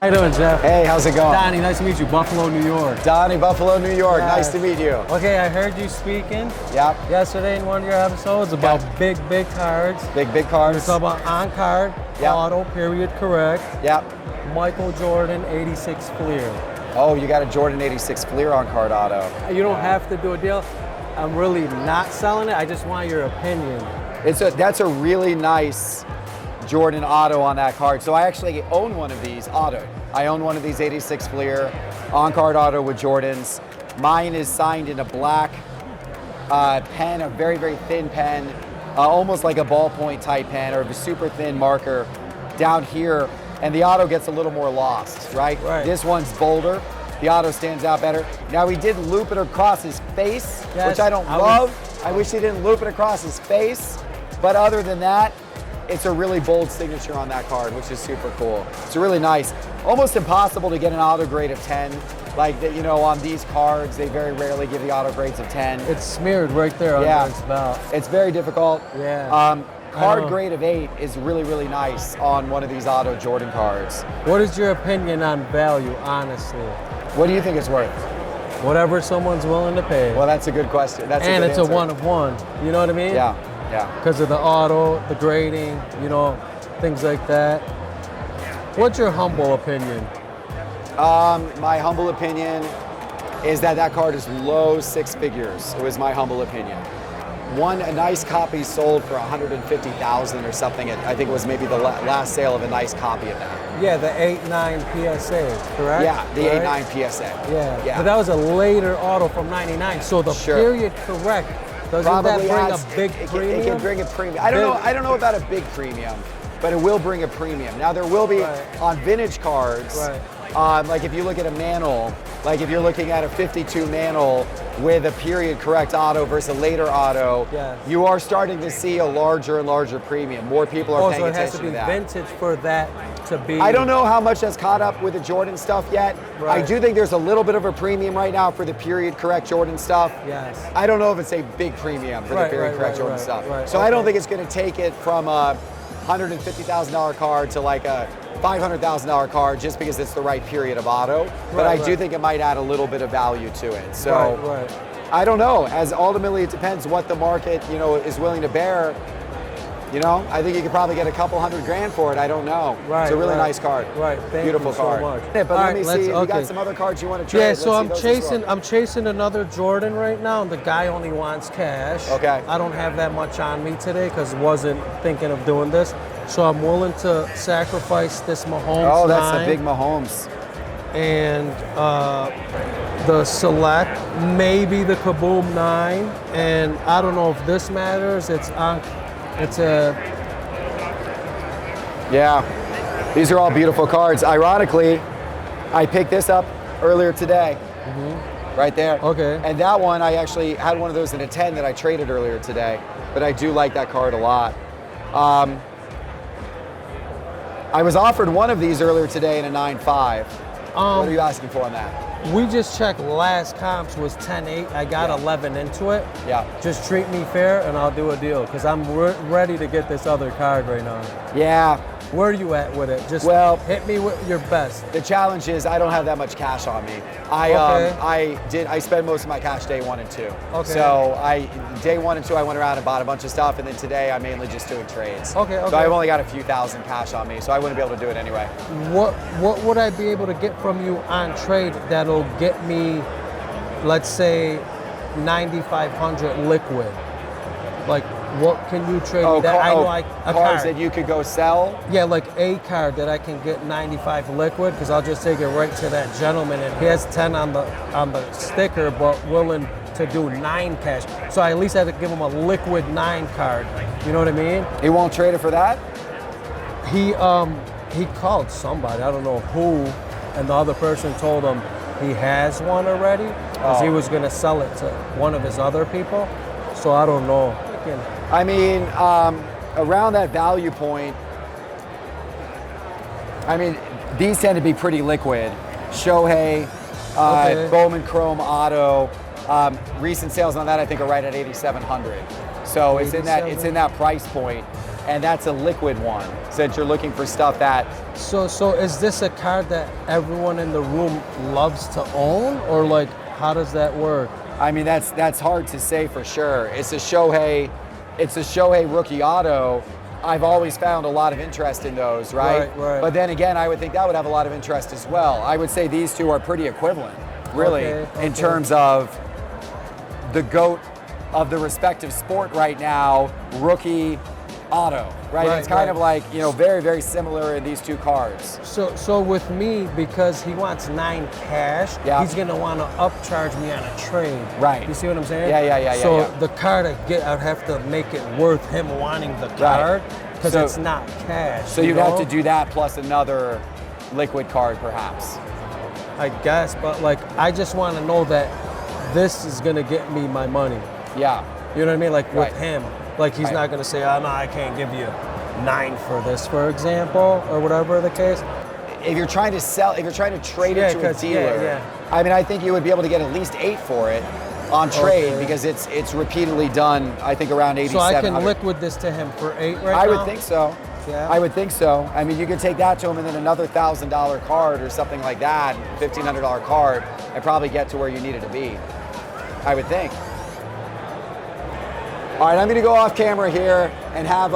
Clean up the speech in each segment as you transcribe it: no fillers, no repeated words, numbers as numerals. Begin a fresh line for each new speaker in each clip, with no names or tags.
you doing, Jeff?
Hey, how's it going?
Donnie, nice to meet you. Buffalo, New York.
Donnie, Buffalo, New York. Nice to meet you.
Okay, I heard you speaking
Yep.
yesterday in one of your episodes about big cards.
Big cards.
It's about on-card, auto, period, correct.
Yep.
Michael Jordan, 86 Fleer.
Oh, you got a Jordan 86 Fleer on-card auto.
You don't have to do a deal. I'm really not selling it. I just want your opinion.
That's a really nice Jordan auto on that card. So I actually own one of these auto. I own one of these 86 Fleer on-card auto with Jordans. Mine is signed in a black pen, a very, very thin pen, almost like a ballpoint type pen or a super thin marker down here. And the auto gets a little more lost, right? This one's bolder. The auto stands out better. Now he did loop it across his face, which I don't love. I wish he didn't loop it across his face. But other than that, it's a really bold signature on that card, which is super cool. It's really nice. Almost impossible to get an auto grade of 10. Like, you know, on these cards, they very rarely give the auto grades of 10.
It's smeared right there on its belt.
It's very difficult.
Yeah.
Card grade of 8 is really, really nice on one of these auto Jordan cards.
What is your opinion on value, honestly?
What do you think it's worth?
Whatever someone's willing to pay.
Well, that's a good question. That's
and
a good
it's
answer.
a one of one. You know what I mean?
Yeah. Yeah.
Because of the auto, the grading, you know, things like that. What's your humble opinion?
My humble opinion is that card is low six figures. It was my humble opinion. A nice copy sold for $150,000 or something. I think it was maybe the last sale of a nice copy of that.
Yeah, the 8.9 PSA, correct?
Yeah, the 8.9 PSA.
Yeah. But that was a later auto from '99. So the period correct. Doesn't that bring a big premium?
It can bring a premium. I don't know about a big premium, but it will bring a premium. Now there will be on vintage cards, like if you look at a Mantle, like if you're looking at a 52 Mantle with a period correct auto versus a later auto, you are starting to see a larger and larger premium. More people are paying attention to that.
So it has to be vintage for that to be.
I don't know how much has caught up with the Jordan stuff yet. I do think there's a little bit of a premium right now for the period correct Jordan stuff.
Yes.
I don't know if it's a big premium for the period correct Jordan stuff. So I don't think it's going to take it from a $150,000 card to like a $500,000 card just because it's the right period of auto. But I do think it might add a little bit of value to it. So I don't know. As ultimately it depends what the market, you know, is willing to bear. You know, I think you could probably get a couple $100,000 for it. I don't know. It's a really nice card. Beautiful card.
So much.
Yeah, but let me see. You got some other cards you want to trade?
Yeah, so I'm chasing another Jordan right now, and the guy only wants cash.
Okay.
I don't have that much on me today because wasn't thinking of doing this. So I'm willing to sacrifice this Mahomes.
Oh, that's the big Mahomes.
And the Select, maybe the Kaboom 9, and I don't know if this matters.
Yeah, these are all beautiful cards. Ironically, I picked this up earlier today, right there.
Okay.
And that one, I actually had one of those in a 10 that I traded earlier today, but I do like that card a lot. I was offered one of these earlier today in a 9.5. What are you asking for on that?
We just checked last comps was 10.8. I got 11 into it.
Yeah.
Just treat me fair and I'll do a deal because I'm ready to get this other card right now.
Yeah.
Where are you at with it? Just hit me with your best.
The challenge is I don't have that much cash on me. I spent most of my cash day 1 and 2.
Okay.
So day 1 and 2 I went around and bought a bunch of stuff, and then today I'm mainly just doing trades.
Okay.
So I've only got a few thousand cash on me, so I wouldn't be able to do it anyway.
What would I be able to get from you on trade that'll get me, let's say, 9,500 liquid? Like, what can you trade me that I like a
cards
card
that you could go sell?
Yeah, like a card that I can get 95 liquid because I'll just take it right to that gentleman and he has 10 on the sticker but willing to do 9 cash. So I at least had to give him a liquid 9 card. You know what I mean?
He won't trade it for that?
He called somebody, I don't know who, and the other person told him he has one already because he was going to sell it to one of his other people. So I don't know.
I mean, around that value point, I mean, these tend to be pretty liquid. Shohei, Bowman Chrome Auto, recent sales on that I think are right at 8,700. So it's in that price point. and that's a liquid one, since you're looking for stuff that.
So is this a card that everyone in the room loves to own, or like how does that work?
I mean, that's hard to say for sure. It's a Shohei rookie auto. I've always found a lot of interest in those, right?
Right.
But then again, I would think that would have a lot of interest as well. I would say these two are pretty equivalent, really, in terms of the GOAT of the respective sport right now, rookie auto, right? It's kind of like, you know, very, very similar in these two cards.
So with me, because he wants 9 cash, he's gonna want to upcharge me on a trade.
Right.
You see what I'm saying?
Yeah.
So the card I get, I'd have to make it worth him wanting the card because it's not cash.
So you'd have to do that plus another liquid card, perhaps.
I guess, but like I just want to know that this is gonna get me my money.
Yeah.
You know what I mean? Like with him. Like he's not gonna say, oh no, I can't give you 9 for this, for example, or whatever the case.
If you're trying to sell, if you're trying to trade it to a dealer, I mean, I think you would be able to get at least 8 for it on trade because it's repeatedly done. I think around 87.
So I can liquid this to him for 8 right now.
I would think so.
Yeah.
I would think so. I mean, you could take that to him and then another $1,000 card or something like that, $1,500 card, and probably get to where you needed to be. I would think. All right, I'm going to go off camera here and have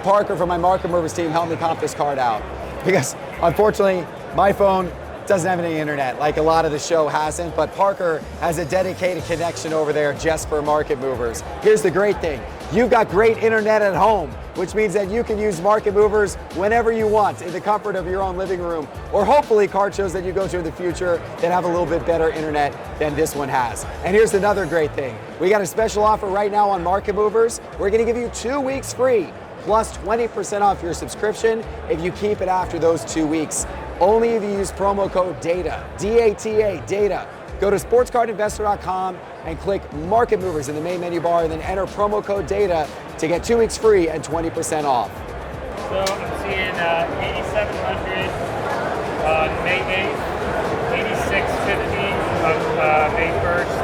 Parker from my Market Movers team help me comp this card out. Because unfortunately, my phone doesn't have any internet, like a lot of the show hasn't, but Parker has a dedicated connection over there just for Market Movers. Here's the great thing. You've got great internet at home, which means that you can use Market Movers whenever you want in the comfort of your own living room, or hopefully card shows that you go to in the future that have a little bit better internet than this one has. And here's another great thing. We got a special offer right now on Market Movers. We're gonna give you 2 weeks free, plus 20% off your subscription if you keep it after those 2 weeks. Only if you use promo code DATA, D-A-T-A, DATA. Go to sportscardinvestor.com and click Market Movers in the main menu bar and then enter promo code DATA to get 2 weeks free and 20% off.
So I'm seeing 8,700 on May 8th, 8,650 on May 1st,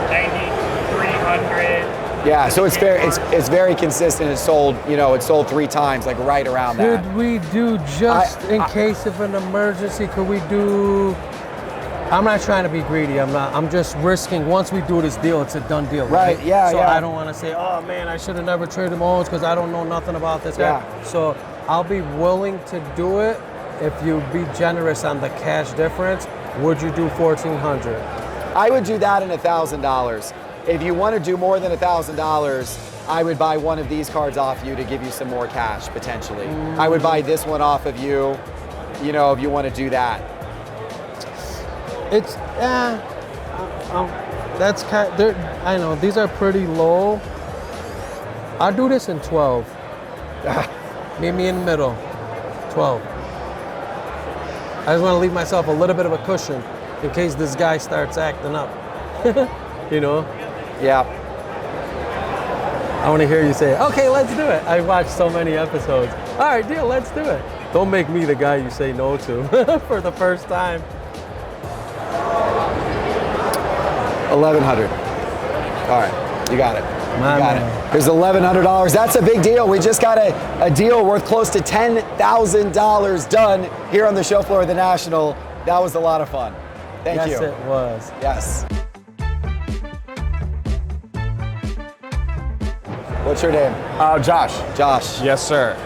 9,300.
Yeah, so it's very consistent. It's sold, you know, it's sold 3 times, like right around that.
Could we do just in case of an emergency? Could we do? I'm not trying to be greedy. I'm just risking. Once we do this deal, it's a done deal. Right?
Yeah.
So I don't want to say, oh man, I should have never traded Mahomes because I don't know nothing about this guy. So I'll be willing to do it if you be generous on the cash difference. Would you do $1,400?
I would do that in $1,000. If you want to do more than $1,000, I would buy one of these cards off you to give you some more cash, potentially. I would buy this one off of you, you know, if you want to do that.
It's, that's kind of, I know, these are pretty low. I'll do this in 12. Meet me in the middle, 12. I just want to leave myself a little bit of a cushion in case this guy starts acting up, you know?
Yeah.
I want to hear you say, okay, let's do it. I watched so many episodes. All right, deal, let's do it. Don't make me the guy you say no to for the first time.
1,100. All right, you got it. You got it. There's $1,100. That's a big deal. We just got a deal worth close to $10,000 done here on the show floor of the National. That was a lot of fun. Thank you.
Yes, it was.
Yes. What's your name?
Josh.
Josh.
Yes, sir.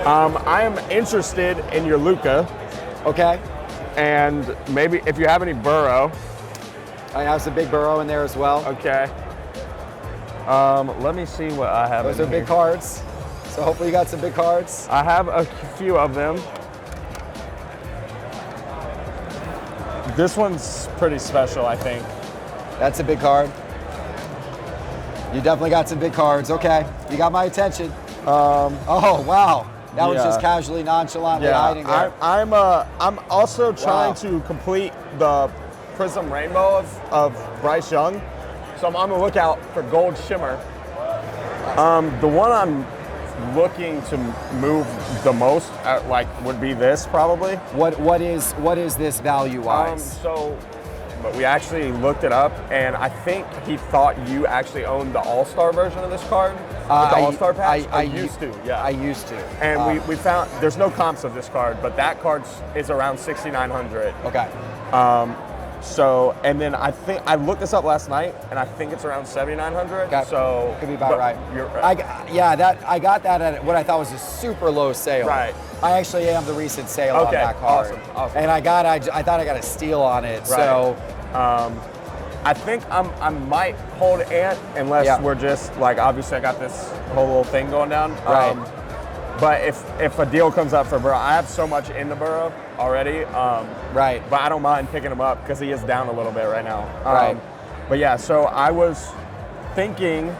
I am interested in your Luka,
Okay.
and maybe if you have any Burrow.
I have some big Burrow in there as well.
Okay. Let me see what I have.
Those are big cards. So hopefully you got some big cards.
I have a few of them. This one's pretty special, I think.
That's a big card. You definitely got some big cards. Okay, you got my attention. Oh wow, that was just casually, nonchalantly hiding there.
I'm also trying to complete the Prism Rainbow of Bryce Young, so I'm on the lookout for Gold Shimmer. The one I'm looking to move the most, would be this probably.
What is this value wise?
So but we actually looked it up, and I think he thought you actually owned the All-Star version of this card, with the All-Star patch.
I
used to, yeah.
I used to.
And we found there's no comps of this card, but that card is around 6,900.
Okay.
So, and then I think I looked this up last night, and I think it's around 7,900.
Okay.
So
could be about right.
You're right.
I got that at what I thought was a super low sale.
Right.
I actually am the recent sale on that card.
Awesome.
And I thought I got a steal on it.
Right.
So
I think I might hold Ant unless we're just like, obviously I got this whole little thing going down.
Right.
But if a deal comes up for Burrow, I have so much in the Burrow already.
Right.
But I don't mind picking him up because he is down a little bit right now.
Right.
But yeah, so I was thinking,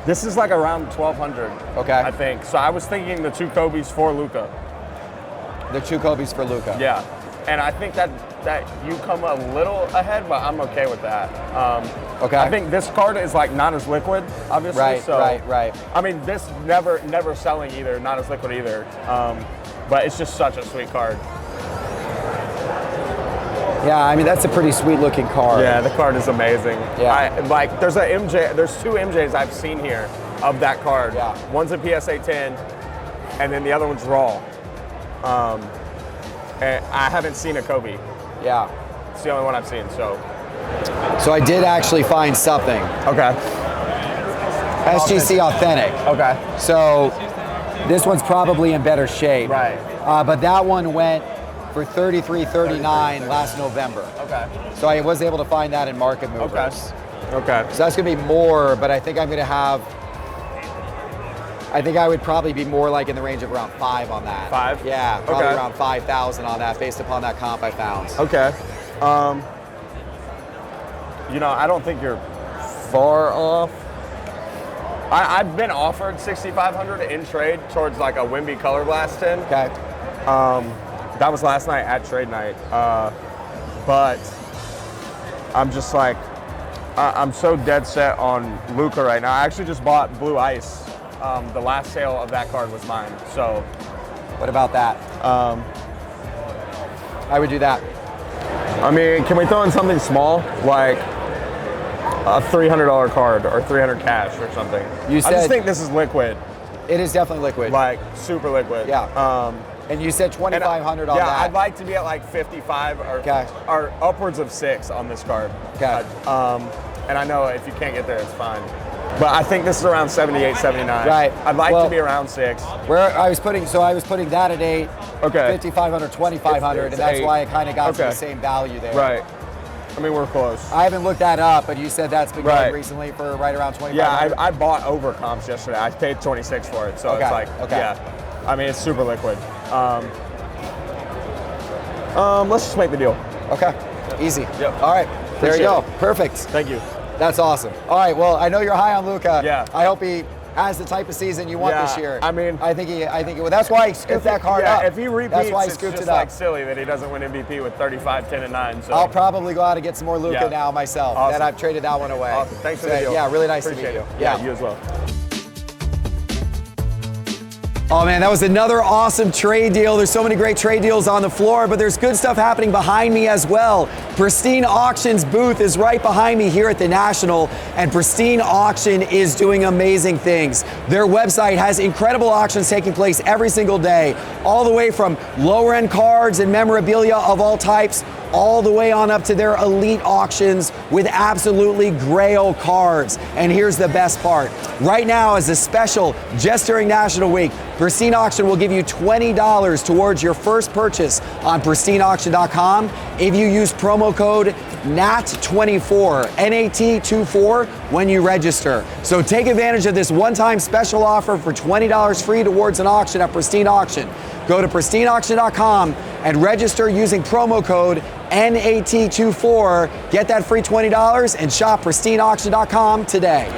this is like around 1,200.
Okay.
I think. So I was thinking the 2 Kobe's for Luka.
The 2 Kobe's for Luka.
Yeah. And I think that you come a little ahead, but I'm okay with that.
Okay.
I think this card is like not as liquid, obviously.
Right,
so,
right.
I mean, this never selling either, not as liquid either. But it's just such a sweet card.
Yeah, I mean that's a pretty sweet looking card.
Yeah, the card is amazing.
Yeah.
There's there's 2 MJs I've seen here of that card.
Yeah.
One's a PSA 10, and then the other one's raw. And I haven't seen a Kobe.
Yeah.
It's the only one I've seen, so.
So I did actually find something.
Okay.
SGC Authentic.
Okay.
So this one's probably in better shape.
Right.
But that one went for $33.39 last November.
Okay.
So I was able to find that in Market Movers.
Okay.
So that's gonna be more, but I think I'm gonna have, I think I would probably be more like in the range of around 5 on that.
5?
Yeah, probably
Okay.
around 5,000 on that based upon that comp I found.
Okay. I don't think you're far off. I've been offered 6,500 in trade towards like a Wimby Color Blast 10.
Okay.
That was last night at trade night. But I'm just like, I'm so dead set on Luka right now. I actually just bought Blue Ice. The last sale of that card was mine. So,
What about that? I would do that.
I mean, can we throw in something small like a $300 card or 300 cash or something?
You
I
said-
just think this is liquid,
It is definitely liquid.
like super liquid.
Yeah. And you said 2,500 on
yeah,
that.
I'd like to be at like 55
Okay.
or upwards of 6 on this card.
Okay.
And I know if you can't get there, it's fine. But I think this is around 78, 79.
Right.
I'd like
Well,
to be around 6.
Where I was putting that at 8,
Okay.
5,500, 2,500,
It's
and that's
8.
why I kind of got to
Okay.
the same value there.
Right. I mean, we're close.
I haven't looked that up, but you said that's been going
Right.
recently for right around 2,500.
Yeah, I bought over comps yesterday. I paid 26 for it, so
Okay,
it's like,
okay.
yeah. I mean, it's super liquid. Let's just make the deal.
Okay, easy.
Yep.
All right, there you
Appreciate
go.
it.
Perfect.
Thank you.
That's awesome. All right, well, I know you're high on Luka.
Yeah.
I hope he has the type of season you want
Yeah,
this year.
I mean-
I think well, that's why he scooped that card up.
If he repeats,
that's why he
it's
scooped
just
it up.
like silly that he doesn't win MVP with 35, 10, and 9. So
I'll probably go out and get some more Luka
Yeah.
now myself.
Awesome.
Then I've traded that one away.
Awesome. Thanks for
So,
the deal.
Yeah, really nice
Appreciate
to meet
it.
you.
Yeah, you as well.
Oh man, that was another awesome trade deal. There's so many great trade deals on the floor, but there's good stuff happening behind me as well. Pristine Auction's booth is right behind me here at the National, and Pristine Auction is doing amazing things. Their website has incredible auctions taking place every single day, all the way from lower end cards and memorabilia of all types, all the way on up to their elite auctions with absolutely grail cards. And here's the best part. Right now, as a special, just during National Week, Pristine Auction will give you $20 towards your first purchase on pristineauction.com if you use promo code NAT24, NAT24, when you register. So take advantage of this one-time special offer for $20 free towards an auction at Pristine Auction. Go to pristineauction.com and register using promo code NAT24. Get that free $20 and shop pristineauction.com today.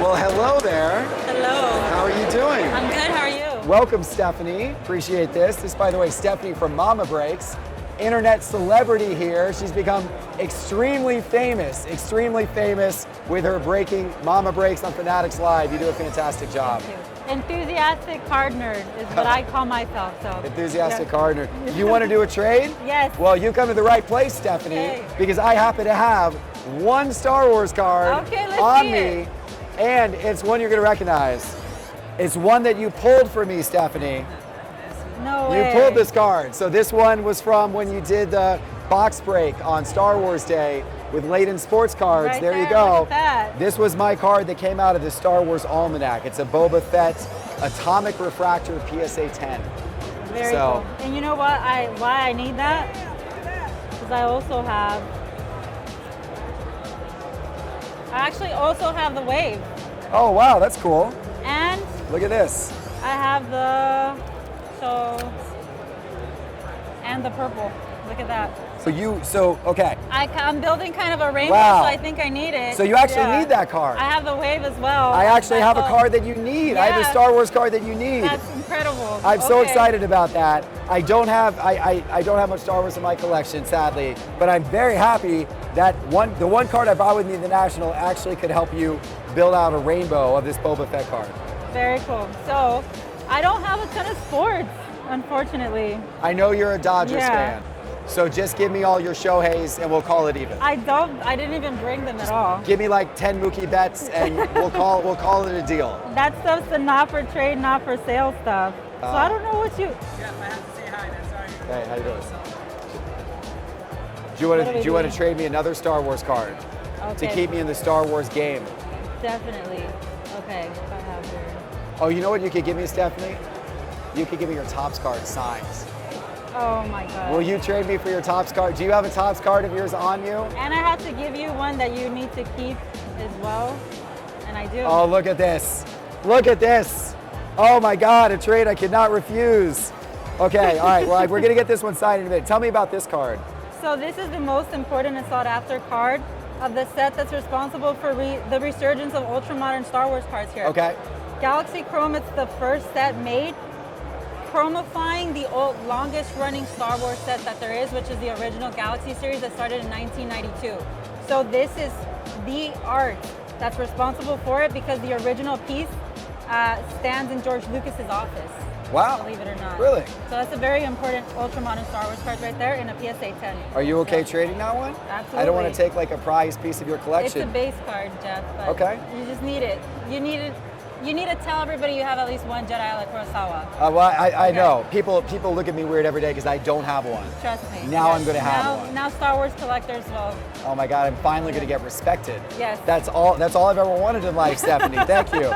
Well, hello there.
Hello.
How are you doing?
I'm good. How are you?
Welcome, Stephanie. Appreciate this. This, by the way, Stephanie from Mama Breaks. internet celebrity here. She's become extremely famous with her breaking Mama Breaks on Fanatics Live. You do a fantastic job.
Thank you. Enthusiastic card nerd is what I call myself. So
Enthusiastic card nerd. You want to do a trade?
Yes.
Well, you come to the right place, Stephanie,
Okay.
because I happen to have one Star Wars card
Okay, let's
on
see
me,
it.
and it's one you're going to recognize. It's one that you pulled for me, Stephanie.
No
You
way.
pulled this card. So this one was from when you did the box break on Star Wars Day with Layden Sports Cards.
Right
there you
there,
go.
look at that.
This was my card that came out of the Star Wars Almanac. It's a Boba Fett Atomic Refractor PSA 10.
Very
So-
cool. And you know what? Why I need that? Because I actually also have the wave,
Oh wow, that's cool.
and
Look at this.
I have and the purple. Look at that.
Okay.
I'm building kind of a rainbow,
Wow.
so I think I need it.
So you actually
Yeah.
need that card.
I have the wave as well.
I actually have a
That's
card that you need. I have a
Yeah.
Star Wars card that you need.
That's incredible.
I'm so
Okay.
excited about that. I don't have much Star Wars in my collection, sadly, but I'm very happy that the one card I brought with me in the National actually could help you build out a rainbow of this Boba Fett card.
Very cool. So I don't have a ton of sports, unfortunately.
I know you're a Dodgers
Yeah.
fan, so just give me all your Shoheis and we'll call it even.
I didn't even bring them at all.
Give me like 10 Mookie Betts and we'll call it a deal.
That stuff's the not for trade, not for sale stuff. So I don't know what you.
Hey, how you doing? Do
What are we
you want
doing?
to trade me another Star Wars card to
Okay.
keep me in the Star Wars game?
Definitely. Okay. If I have here.
Oh, you know what you could give me, Stephanie? You could give me your Topps card signed.
Oh my God.
Will you trade me for your Topps card? Do you have a Topps card of yours on you?
And I have to give you one that you need to keep as well. And I do.
Oh, look at this. Look at this. Oh my God, a trade I cannot refuse. Okay, all right, well, we're gonna get this one signed in a minute. Tell me about this card.
So this is the most important and sought after card of the set that's responsible for the resurgence of ultra modern Star Wars cards here.
Okay.
Galaxy Chrome, it's the first set made chromifying the longest running Star Wars set that there is, which is the original Galaxy series that started in 1992. So this is the art that's responsible for it because the original piece stands in George Lucas's office.
Wow.
Believe it or not.
Really?
So that's a very important ultra modern Star Wars card right there in a PSA 10.
Are you okay
So-
trading that one?
Absolutely.
I don't want to take like a prized piece of your
It's
collection.
a base card, Jeff. But
Okay.
You just need it. You need it. You need to tell everybody you have at least one Jedi like Kurosawa.
Well, I
Okay.
know. People look at me weird every day because I don't have one.
Trust me.
Now
Yes.
I'm gonna have one.
Now Star Wars collectors will.
Oh my God, I'm finally going to get respected.
Yes.
That's all I've ever wanted in life, Stephanie. Thank you.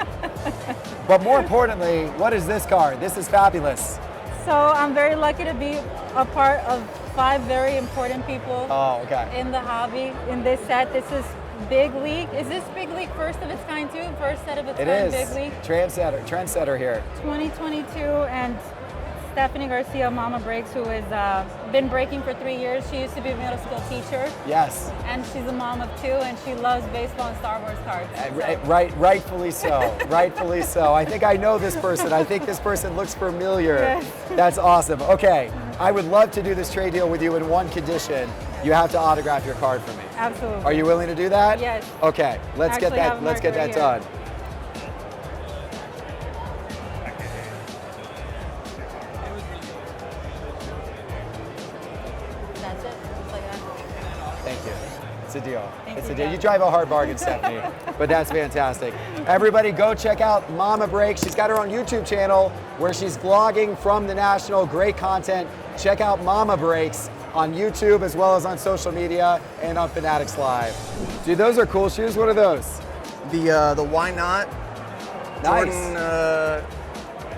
But more importantly, what is this card? This is fabulous.
So I'm very lucky to be a part of 5 very important people
Oh, okay.
in the hobby in this set. This is Big League. Is this Big League first of its kind too? First set of its
It
kind,
is.
Big League.
Trendsetter here.
2022, and Stephanie Garcia, Mama Breaks, who has been breaking for 3 years. She used to be a middle school teacher,
Yes.
and she's a mom of 2, and she loves baseball and Star Wars cards.
Rightfully so. Rightfully so. I think I know this person. I think this person looks familiar.
Yes.
That's awesome. Okay, I would love to do this trade deal with you in one condition. You have to autograph your card for me.
Absolutely.
Are you willing to do that?
Yes.
Okay, let's
Actually,
get
I have
that.
a
Let's get
marker
that
right
done.
That's it. Just like that.
Thank you. It's a deal.
Thank
It's
you,
a deal.
Jeff.
You drive a hard bargain, Stephanie, but that's fantastic. Everybody go check out Mama Breaks. She's got her own YouTube channel where she's vlogging from the National. Great content. Check out Mama Breaks on YouTube as well as on social media and on Fanatics Live. Dude, those are cool shoes. What are those?
The Why Not
Nice.
Jordan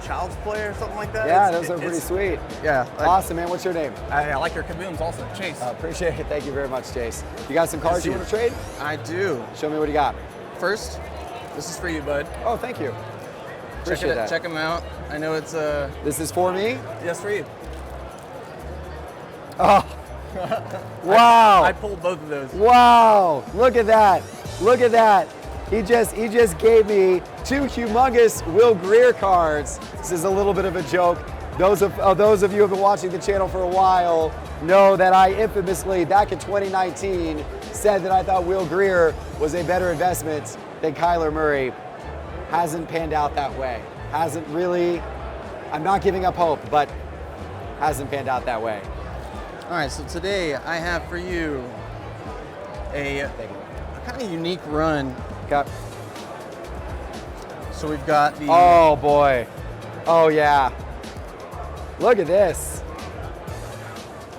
Child's Play or something like that.
Yeah, those are pretty sweet.
Yeah,
Awesome, man. What's your name?
I like your Kabooms also. Chase.
Appreciate it. Thank you very much, Chase. You got some cards you want to trade?
I do.
Show me what you got.
First, this is for you, bud.
Oh, thank you. Appreciate that.
Check them out. I know it's
This is for me?
yes for you.
Oh. Wow.
I pulled both of those.
Wow, look at that. Look at that. He just gave me 2 humongous Will Greer cards. This is a little bit of a joke. Those of you who have been watching the channel for a while know that I infamously, back in 2019, said that I thought Will Greer was a better investment than Kyler Murray. Hasn't panned out that way. Hasn't really, I'm not giving up hope, but hasn't panned out that way.
All right, so today I have for you a kind of unique run.
Okay.
So we've got the
Oh boy. Oh yeah. Look at this.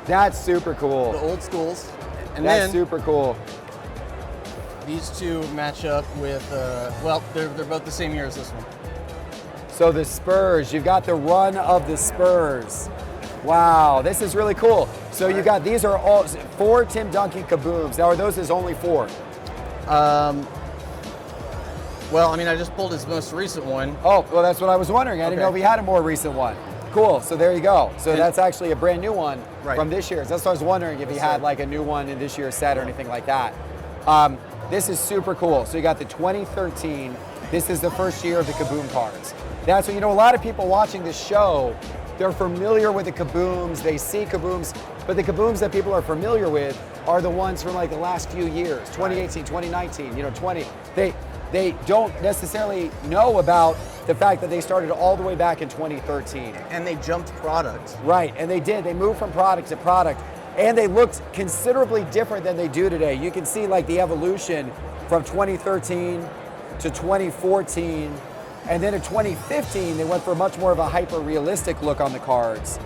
That's super cool.
the old schools, and
That's
then
super cool.
these two match up with well, they're both the same year as this one.
So the Spurs, you've got the run of the Spurs. Wow, this is really cool. So you got, these are all 4 Tim Duncan Kabooms. Now are those his only 4?
Well, I mean, I just pulled his most recent one.
Oh, well that's what I was wondering. I didn't
Okay.
know if he had a more recent one. Cool, so there you go. So
And-
that's actually a brand new one
Right.
from this year. That's what I was wondering if he
Yes,
had
sir.
like a new one in this year's set or anything like that. This is super cool. So you got the 2013. This is the first year of the Kaboom cards. That's what, you know, a lot of people watching this show, they're familiar with the Kabooms, they see Kabooms, but the Kabooms that people are familiar with are the ones from like the last few years, 2018, 2019, you know, 20. They don't necessarily know about the fact that they started all the way back in 2013.
And they jumped product.
Right, and they did. They moved from product to product, and they looked considerably different than they do today. You can see like the evolution from 2013 to 2014, and then in 2015, they went for much more of a hyper-realistic look on the cards,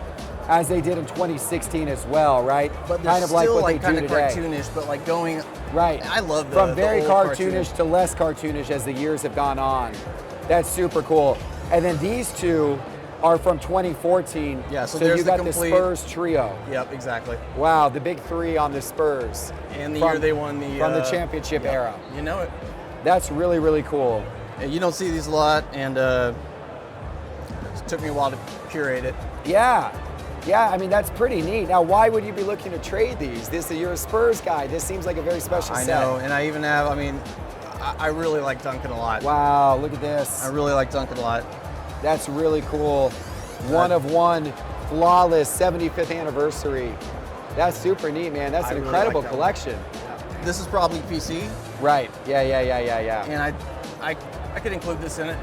as they did in 2016 as well, right?
But they're
kind of like
still
what
like
they do
kind of
today.
cartoonish, but like going
Right.
I love the
From
the
very
old
cartoonish to less cartoonish as the years have gone on. That's super cool. And then these two are from 2014.
Yeah, so
you
there's the
got
complete-
the Spurs trio.
Yep, exactly.
Wow, the big 3 on the Spurs.
And the
From-
year they won the
from the championship era.
You know it.
That's really, really cool.
Yeah, you don't see these a lot, and it took me a while to curate it.
Yeah. Yeah, I mean, that's pretty neat. Now, why would you be looking to trade these? You're a Spurs guy. This seems like a very special
I
set.
know, and I even have. I mean, I really like Duncan a lot.
Wow, look at this.
I really like Duncan a lot.
That's really cool. One of one, flawless 75th anniversary. That's super neat, man. That's
I
an
really
incredible
like that
collection.
This is probably PC,
Right. Yeah.
and I could include this in it.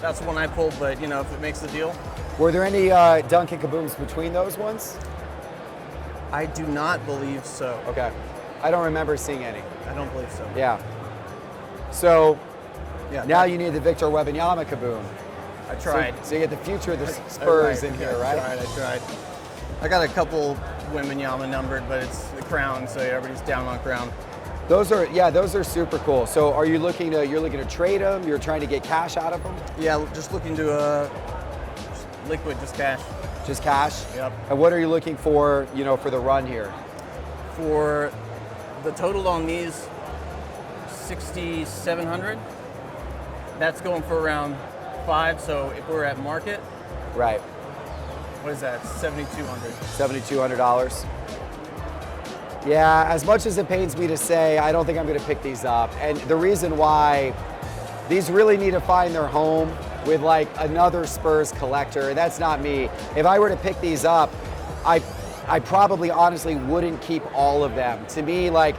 That's one I pulled, but you know, if it makes the deal.
Were there any Duncan Kabooms between those ones?
I do not believe so.
Okay. I don't remember seeing any.
I don't believe so.
Yeah. So
Yeah.
now you need the Victor Wembanyama Kaboom.
I tried.
So you get the future of the Spurs in here, right?
I tried. I got a couple Wembanyama numbered, but it's the crown, so everybody's down on crown.
Those are super cool. So are you looking to trade them? You're trying to get cash out of them?
Yeah, just looking to liquid, just cash.
Just cash?
Yep.
And what are you looking for, for the run here?
For the total on these, 6,700. That's going for around 5. So if we're at market,
Right.
what is that? 7,200.
$7,200. Yeah, as much as it pains me to say, I don't think I'm going to pick these up. And the reason why, these really need to find their home with like another Spurs collector. That's not me. If I were to pick these up, I probably honestly wouldn't keep all of them. To me, like,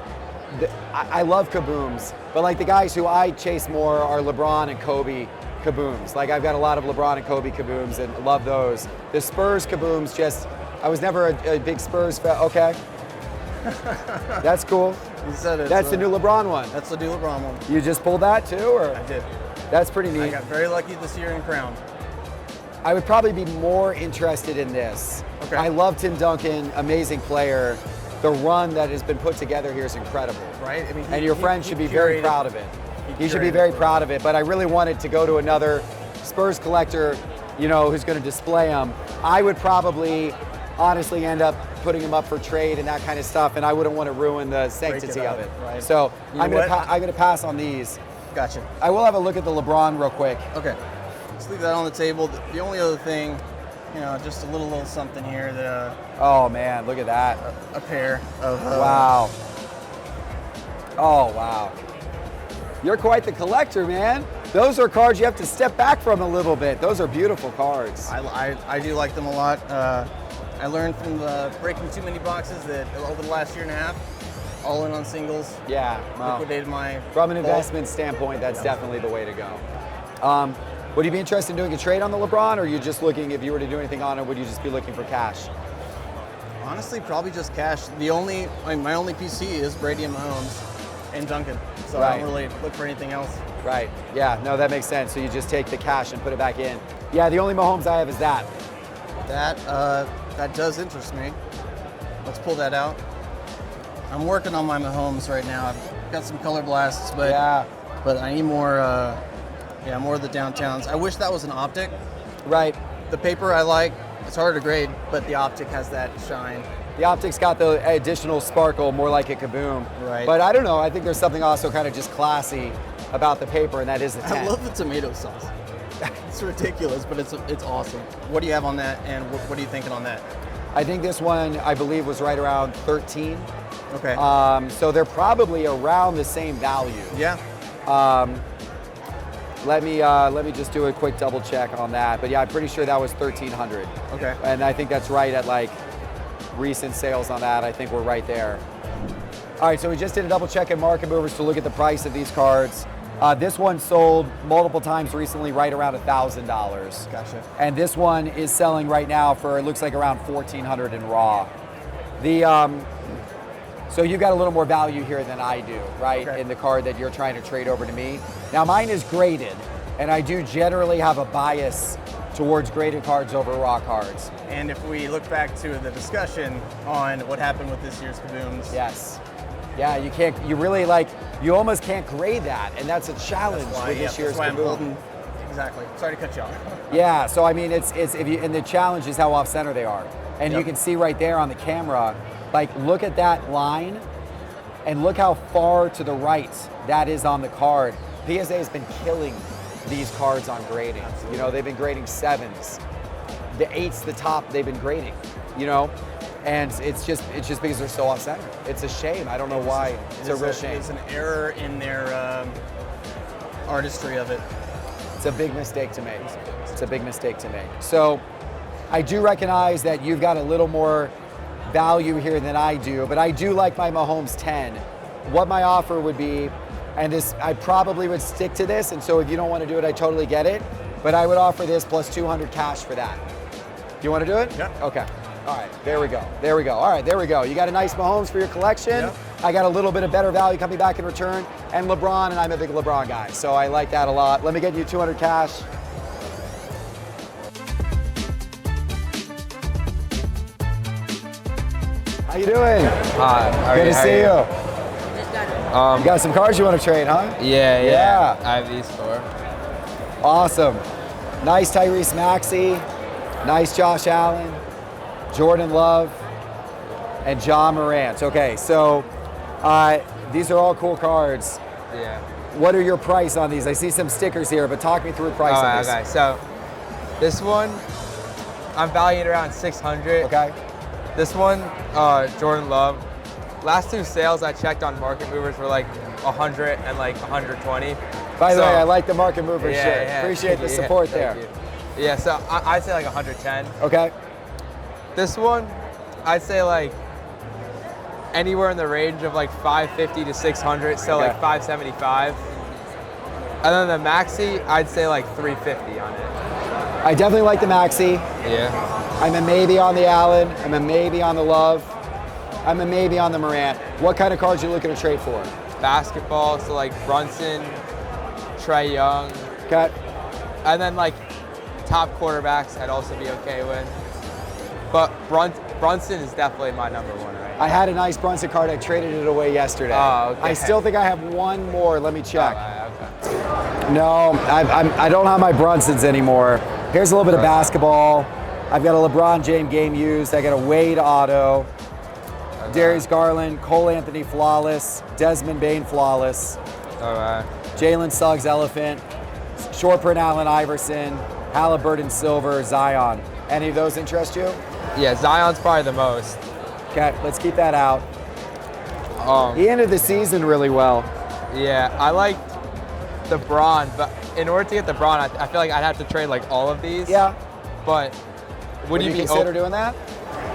I love Kabooms, but like the guys who I chase more are LeBron and Kobe Kabooms. Like I've got a lot of LeBron and Kobe Kabooms and love those. The Spurs Kabooms, I was never a big Spurs fan. Okay. That's cool.
You said it.
That's the new LeBron one.
That's the new LeBron one.
You just pulled that too, or?
I did.
That's pretty neat.
I got very lucky this year in crown.
I would probably be more interested in this.
Okay.
I love Tim Duncan, amazing player. The run that has been put together here is incredible.
Right? I mean,
And your friend should be very proud of it. He should be very proud of it, but I really wanted to go to another Spurs collector, who's going to display them. I would probably honestly end up putting them up for trade and that kind of stuff, and I wouldn't want to ruin the sanctity of it.
right.
So
You know
I'm going
what?
to pass on these.
Gotcha.
I will have a look at the LeBron real quick.
Okay. Let's leave that on the table. The only other thing, just a little something here that
Oh man, look at that.
a pair of
Wow. Oh, wow. You're quite the collector, man. Those are cards you have to step back from a little bit. Those are beautiful cards.
I do like them a lot. I learned from the breaking too many boxes that over the last year and a half, all in on singles.
Yeah. Well,
Liquidated my.
from an investment standpoint, that's definitely the way to go. Would you be interested in doing a trade on the LeBron, or are you just looking, if you were to do anything on it, would you just be looking for cash?
Honestly, probably just cash. My only PC is Brady and Mahomes and Duncan, so I
Right.
don't really look for anything else.
Right. Yeah. No, that makes sense. So you just take the cash and put it back in. Yeah. The only Mahomes I have is that.
That does interest me. Let's pull that out. I'm working on my Mahomes right now. I've got some color blasts, but
Yeah.
but I need more. More of the downtowns. I wish that was an optic.
Right.
The paper I like. It's harder to grade, but the optic has that shine.
The optic's got the additional sparkle, more like a Kaboom.
Right.
But I don't know. I think there's something also kind of just classy about the paper, and that is the 10.
I love the tomato sauce. It's ridiculous, but it's awesome. What do you have on that, and what are you thinking on that?
I think this one, I believe, was right around 13.
Okay.
So they're probably around the same value.
Yeah.
Let me just do a quick double check on that. But yeah, I'm pretty sure that was 1,300.
Okay.
And I think that's right at like recent sales on that. I think we're right there. All right, so we just did a double check at Market Movers to look at the price of these cards. This one sold multiple times recently, right around $1,000.
Gotcha.
And this one is selling right now for, it looks like around 1,400 in raw. So you've got a little more value here than I do, right?
Okay.
In the card that you're trying to trade over to me. Now mine is graded, and I do generally have a bias towards graded cards over raw cards.
And if we look back to the discussion on what happened with this year's Kabooms,
Yes. Yeah, you almost can't grade that, and that's a challenge with this year's
that's why I'm
Kaboom.
holding. Exactly. Sorry to cut you off.
Yeah, so I mean, and the challenge is how off center they are, and you can see right there on the camera, like look at that line, and look how far to the right that is on the card. PSA has been killing these cards on grading.
Absolutely.
You know, they've been grading 7s, the 8's the top they've been grading. You know, and it's just because they're so off center. It's a shame. I don't know why. It's a real shame.
It's an error in their artistry of it.
It's a big mistake to make. It's a big mistake to make. So I do recognize that you've got a little more value here than I do, but I do like my Mahomes 10. What my offer would be, and this, I probably would stick to this, and so if you don't want to do it, I totally get it, but I would offer this plus 200 cash for that. You want to do it?
Yeah.
Okay. All right, there we go. There we go. All right, there we go. You got a nice Mahomes for your collection.
Yep.
I got a little bit of better value coming back in return, and LeBron, and I'm a big LeBron guy, so I like that a lot. Let me get you 200 cash. How you doing?
Hi.
Good to see you.
Um,
You got some cards you want to trade, huh?
yeah.
Yeah.
I have these four.
Awesome. Nice Tyrese Maxey, nice Josh Allen, Jordan Love, and John Morant. Okay, so these are all cool cards.
Yeah.
What are your price on these? I see some stickers here, but talk me through price on these.
Okay. So this one, I'm valuing it around 600.
Okay.
This one, Jordan Love. Last two sales I checked on Market Movers were like 100 and like 120.
By the
So-
way, I like the Market Mover
Yeah,
shirt.
yeah,
Appreciate the
yeah,
support
thank
there.
you. Yeah, so I'd say like 110.
Okay.
This one, I'd say like anywhere in the range of like 550 to 600, so
Okay.
like 575. And then the Maxi, I'd say like 350 on it.
I definitely like the Maxey.
Yeah.
I'm a maybe on the Allen. I'm a maybe on the Love. I'm a maybe on the Morant. What kind of cards are you looking to trade for?
Basketball, so like Brunson, Trae Young,
Okay.
and then like top quarterbacks I'd also be okay with. But Brunson is definitely my number one right now.
I had a nice Brunson card. I traded it away yesterday.
Oh, okay.
I still think I have one more. Let me check.
Okay.
No, I don't have my Brunsons anymore. Here's a little bit of basketball. I've got a LeBron James game used. I got a Wade auto. Darius Garland, Cole Anthony flawless, Desmond Bain flawless,
All right.
Jalen Suggs elephant, short print Allen Iverson, Halliburton silver, Zion. Any of those interest you?
Yeah, Zion's probably the most.
Okay, let's keep that out. He ended the season really well.
Yeah, I like the Braun, but in order to get the Braun, I feel like I'd have to trade like all of these.
Yeah.
But would you be
consider
open?
doing that?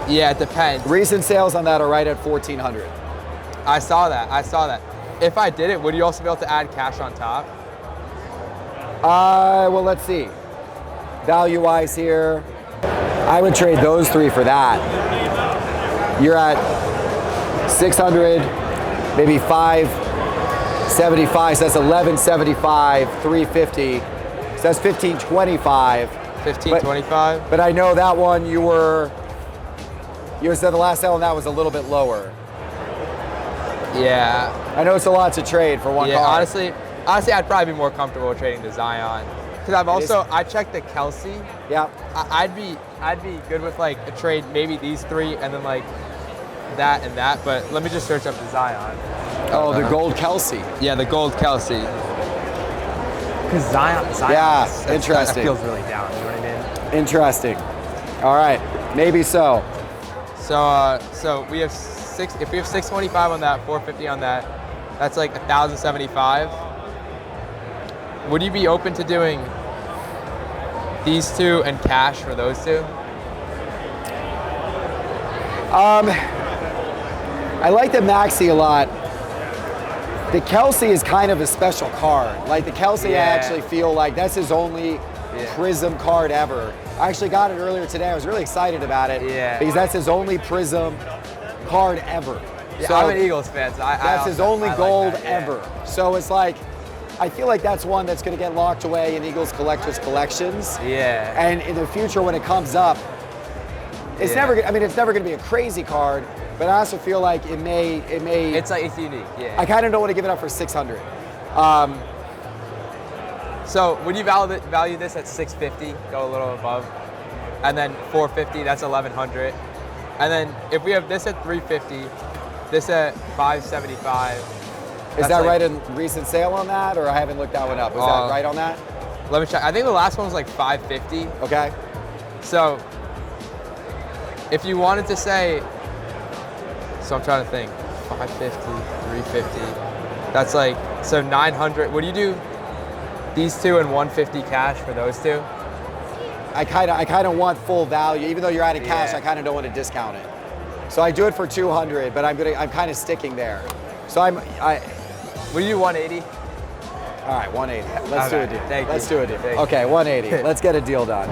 Yeah, it depends.
Recent sales on that are right at 1,400.
I saw that. If I did it, would you also be able to add cash on top?
Well, let's see. Value-wise here, I would trade those 3 for that. You're at 600, maybe 575, so that's 1175, 350. So that's 1525.
1525.
But I know that one you said the last sale on that was a little bit lower.
Yeah.
I know it's a lot to trade for one
Yeah,
car.
honestly, I'd probably be more comfortable trading the Zion. Because I checked the Kelsey.
Yeah.
I'd be good with like a trade, maybe these 3 and then like that and that. But let me just search up the Zion.
Oh, the gold Kelsey.
Yeah, the gold Kelsey. Because Zion,
Yeah, interesting.
That feels really down. You know what I mean?
Interesting. All right, maybe so.
So we have if we have 625 on that, 450 on that, that's like 1,075. Would you be open to doing these 2 and cash for those 2?
I like the Maxi a lot. The Kelsey is kind of a special card. Like the Kelsey, I actually feel like that's his only Prism card ever. I actually got it earlier today. I was really excited about it because that's his only Prism card ever.
Yeah,
So
I'm an Eagles fan, so
that's his only gold
like that,
ever. So it's like, I feel like that's one that's going to get locked away in Eagles collectors collections.
Yeah.
And in the future, when it comes up, it's never. I mean, it's never going to be a crazy card, but I also feel like it may.
It's unique. Yeah.
I kind of don't want to give it up for 600.
So would you value this at 650? Go a little above, and then 450. That's 1,100. And then if we have this at 350, this at 575.
Is that right in recent sale on that, or I haven't looked that one up? Was that right on that?
Let me check. I think the last one was like 550.
Okay.
So if you wanted to say, so I'm trying to think, 550, 350. That's like, so 900. Would you do these 2 and 150 cash for those 2?
I kind of want full value, even though you're adding cash. I kind of don't want to discount it. So I do it for 200, but I'm kind of sticking there. So
Would you do 180?
All right, 180. Let's do a deal.
Thank you.
Let's do a deal.
Thank you.
Okay, 180. Let's get a deal done.